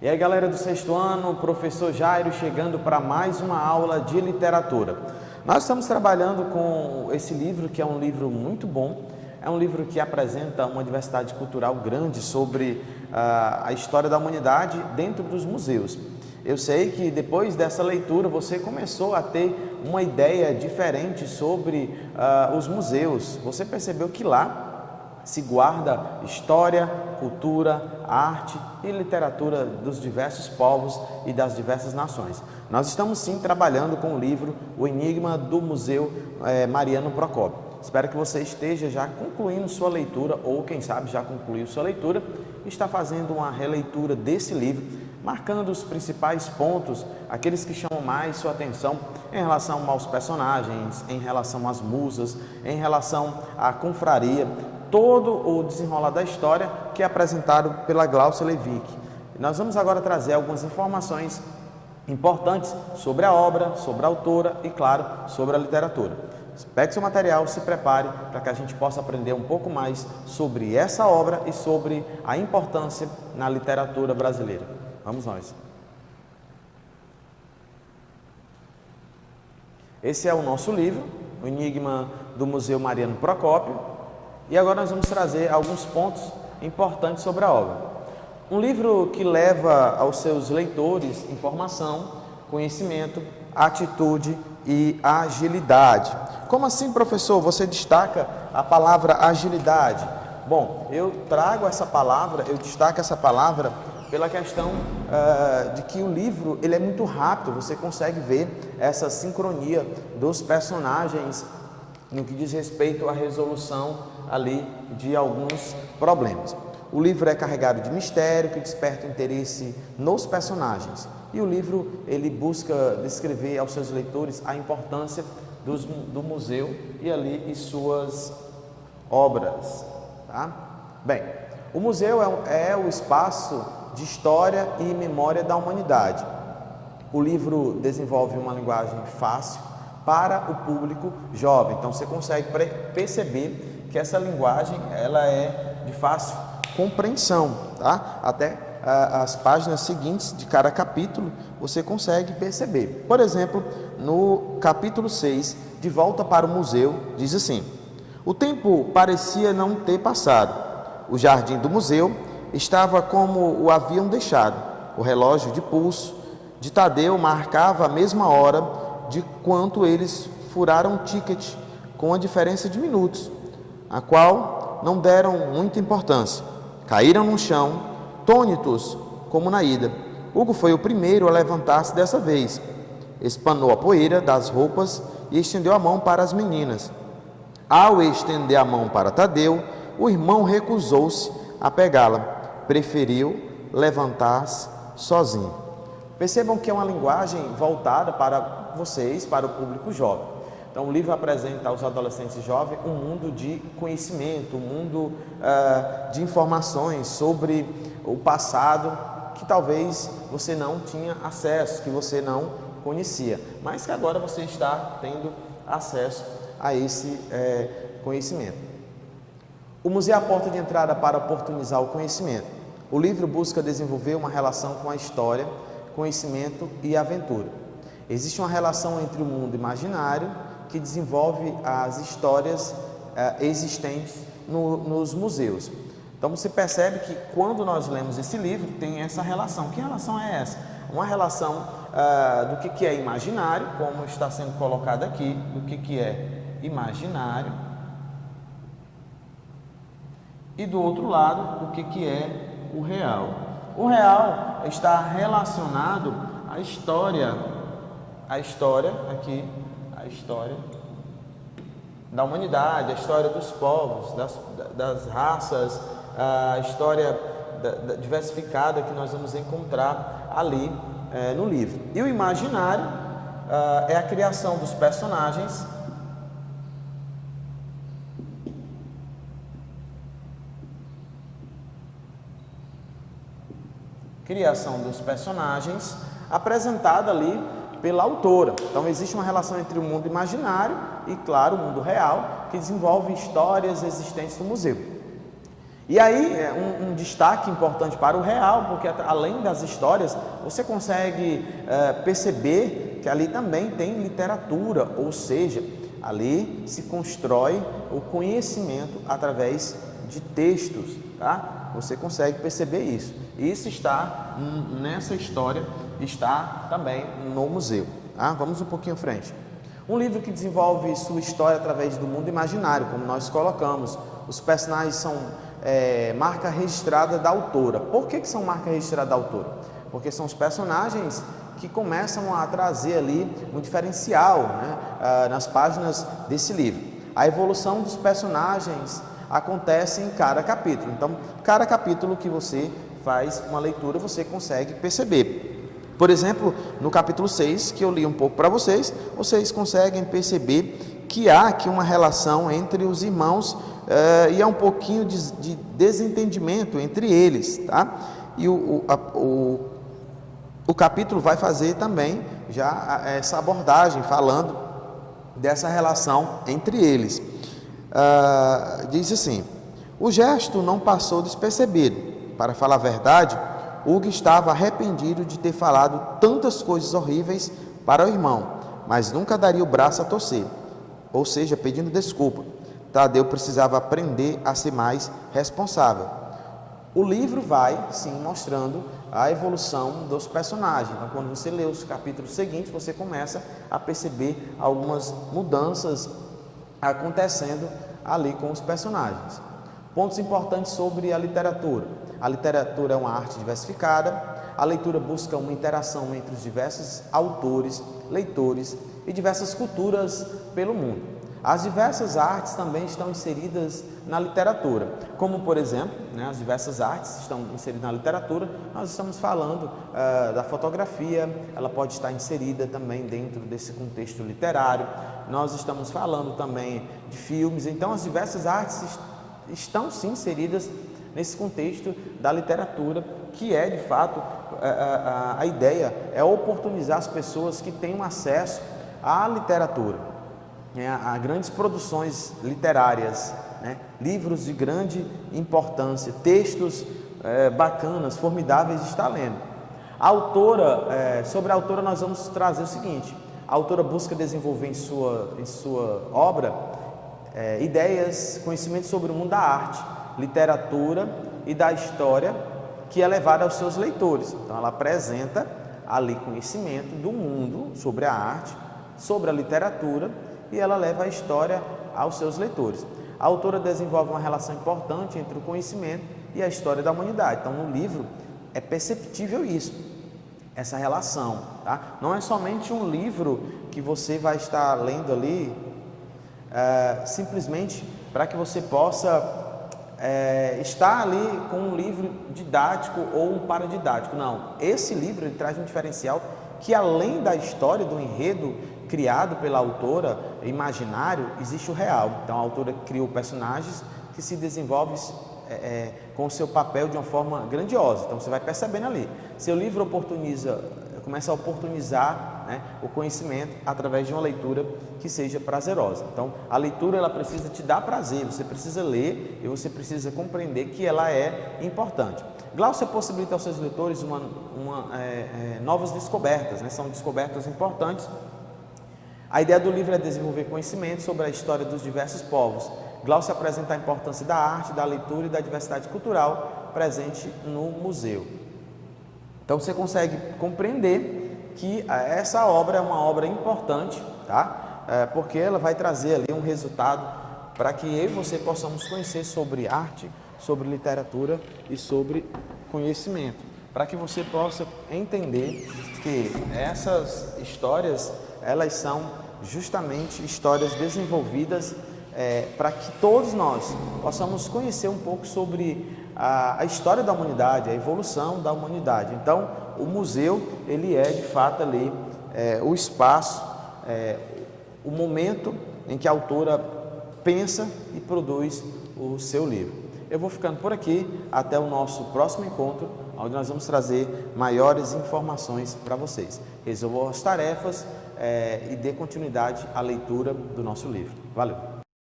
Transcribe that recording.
E aí, galera do sexto ano, professor Jairo chegando para mais uma aula de literatura. Nós estamos trabalhando com esse livro, que é um livro muito bom. É um livro que apresenta uma diversidade cultural grande sobre a história da humanidade dentro dos museus. Eu sei que depois dessa leitura você começou a ter uma ideia diferente sobre os museus. Você percebeu que lá se guarda história, cultura, arte e literatura dos diversos povos e das diversas nações. Nós estamos sim trabalhando com o livro O Enigma do Museu Mariano Procópio. Espero que você esteja já concluindo sua leitura ou quem sabe já concluiu sua leitura e está fazendo uma releitura desse livro, marcando os principais pontos, aqueles que chamam mais sua atenção em relação aos personagens, em relação às musas, em relação à confraria, todo o desenrolar da história que é apresentado pela Glaucia Levick. Nós vamos agora trazer algumas informações importantes sobre a obra, sobre a autora e, claro, sobre a literatura. Pegue seu material, se prepare para que a gente possa aprender um pouco mais sobre essa obra e sobre a importância na literatura brasileira. Vamos nós. Esse é o nosso livro, O Enigma do Museu Mariano Procópio. E agora nós vamos trazer alguns pontos importantes sobre a obra. Um livro que leva aos seus leitores informação, conhecimento, atitude e agilidade. Como assim, professor? Você destaca a palavra agilidade? Bom, eu destaco essa palavra pela questão de que o livro ele é muito rápido, você consegue ver essa sincronia dos personagens no que diz respeito à resolução ali de alguns problemas. O livro é carregado de mistério que desperta interesse nos personagens. E o livro ele busca descrever aos seus leitores a importância do museu e suas obras. Tá? Bem, o museu é o espaço de história e memória da humanidade. O livro desenvolve uma linguagem fácil para o público jovem. Então você consegue perceber que essa linguagem ela é de fácil compreensão, tá? Até as páginas seguintes de cada capítulo você consegue perceber. Por exemplo, no capítulo 6, De Volta para o Museu, diz assim: o tempo parecia não ter passado. O jardim do museu estava como o haviam deixado. O relógio de pulso de Tadeu marcava a mesma hora de quanto eles furaram o ticket, com a diferença de minutos, a qual não deram muita importância. Caíram no chão, tônitos como na ida. Hugo foi o primeiro a levantar-se dessa vez. Espanou a poeira das roupas e estendeu a mão para as meninas. Ao estender a mão para Tadeu, o irmão recusou-se a pegá-la. Preferiu levantar-se sozinho. Percebam que é uma linguagem voltada para vocês, para o público jovem. Então, o livro apresenta aos adolescentes jovens um mundo de conhecimento, um mundo de informações sobre o passado que talvez você não tinha acesso, que você não conhecia, mas que agora você está tendo acesso a esse conhecimento. O museu é a porta de entrada para oportunizar o conhecimento. O livro busca desenvolver uma relação com a história, conhecimento e aventura. Existe uma relação entre o mundo imaginário que desenvolve as histórias existentes nos museus. Então você percebe que quando nós lemos esse livro tem essa relação. Que relação é essa? Uma relação do que é imaginário, como está sendo colocado aqui, do que é imaginário, e do outro lado, o que é o real. O real está relacionado à história, a história da humanidade, a história dos povos, das raças, a história diversificada que nós vamos encontrar ali no livro. E o imaginário é a criação dos personagens apresentada ali pela autora. Então existe uma relação entre o mundo imaginário e, claro, o mundo real, que desenvolve histórias existentes no museu. E aí, um destaque importante para o real, porque além das histórias, você consegue perceber que ali também tem literatura, ou seja, ali se constrói o conhecimento através de textos, tá? Você consegue perceber isso. Isso está nessa história, está também no museu, tá? Vamos um pouquinho à frente. Um livro que desenvolve sua história através do mundo imaginário, como nós colocamos. Os personagens são marca registrada da autora. Por que são marca registrada da autora? Porque são os personagens que começam a trazer ali um diferencial, né, nas páginas desse livro. A evolução dos personagens acontece em cada capítulo. Então, cada capítulo que você faz uma leitura, você consegue perceber. Por exemplo, no capítulo 6, que eu li um pouco para vocês, vocês conseguem perceber que há aqui uma relação entre os irmãos e há um pouquinho de desentendimento entre eles, tá? E o capítulo vai fazer também já essa abordagem, falando dessa relação entre eles. Diz assim: o gesto não passou despercebido. Para falar a verdade, Hugo estava arrependido de ter falado tantas coisas horríveis para o irmão, mas nunca daria o braço a torcer, ou seja, pedindo desculpa. Tadeu precisava aprender a ser mais responsável. O livro vai, sim, mostrando a evolução dos personagens. Então, quando você lê os capítulos seguintes, você começa a perceber algumas mudanças acontecendo ali com os personagens. Pontos importantes sobre a literatura. A literatura é uma arte diversificada. A leitura busca uma interação entre os diversos autores, leitores e diversas culturas pelo mundo. As diversas artes também estão inseridas na literatura, como por exemplo, as diversas artes estão inseridas na literatura. Nós estamos falando da fotografia, ela pode estar inserida também dentro desse contexto literário. Nós estamos falando também de filmes, então as diversas artes estão sim inseridas nesse contexto da literatura, que é de fato a ideia é oportunizar as pessoas que tenham acesso à literatura, a grandes produções literárias, livros de grande importância, textos bacanas, formidáveis de estar lendo. Sobre a autora nós vamos trazer o seguinte: a autora busca desenvolver em sua obra ideias, conhecimentos sobre o mundo da arte, literatura e da história, que é levada aos seus leitores. Então ela apresenta ali conhecimento do mundo sobre a arte, sobre a literatura, e ela leva a história aos seus leitores. A autora desenvolve uma relação importante entre o conhecimento e a história da humanidade. Então, no livro é perceptível isso, essa relação, tá? Não é somente um livro que você vai estar lendo ali simplesmente para que você possa estar ali com um livro didático ou um paradidático. Não, esse livro ele traz um diferencial que, além da história, do enredo criado pela autora, imaginário, existe o real. Então a autora criou personagens que se desenvolvem com o seu papel de uma forma grandiosa. Então você vai percebendo ali. Seu livro começa a oportunizar o conhecimento através de uma leitura que seja prazerosa. Então a leitura ela precisa te dar prazer, você precisa ler e você precisa compreender que ela é importante. Glaucia possibilita aos seus leitores novas descobertas, são descobertas importantes. A ideia do livro é desenvolver conhecimento sobre a história dos diversos povos. Glaucia apresenta a importância da arte, da leitura e da diversidade cultural presente no museu. Então você consegue compreender que essa obra é uma obra importante, tá? Porque ela vai trazer ali um resultado para que eu e você possamos conhecer sobre arte, sobre literatura e sobre conhecimento, para que você possa entender que essas histórias elas são justamente histórias desenvolvidas para que todos nós possamos conhecer um pouco sobre a história da humanidade, a evolução da humanidade. Então, o museu ele é de fato ali o espaço, o momento em que a autora pensa e produz o seu livro. Eu vou ficando por aqui, até o nosso próximo encontro, onde nós vamos trazer maiores informações para vocês. Resolva as tarefas e dê continuidade à leitura do nosso livro. Valeu!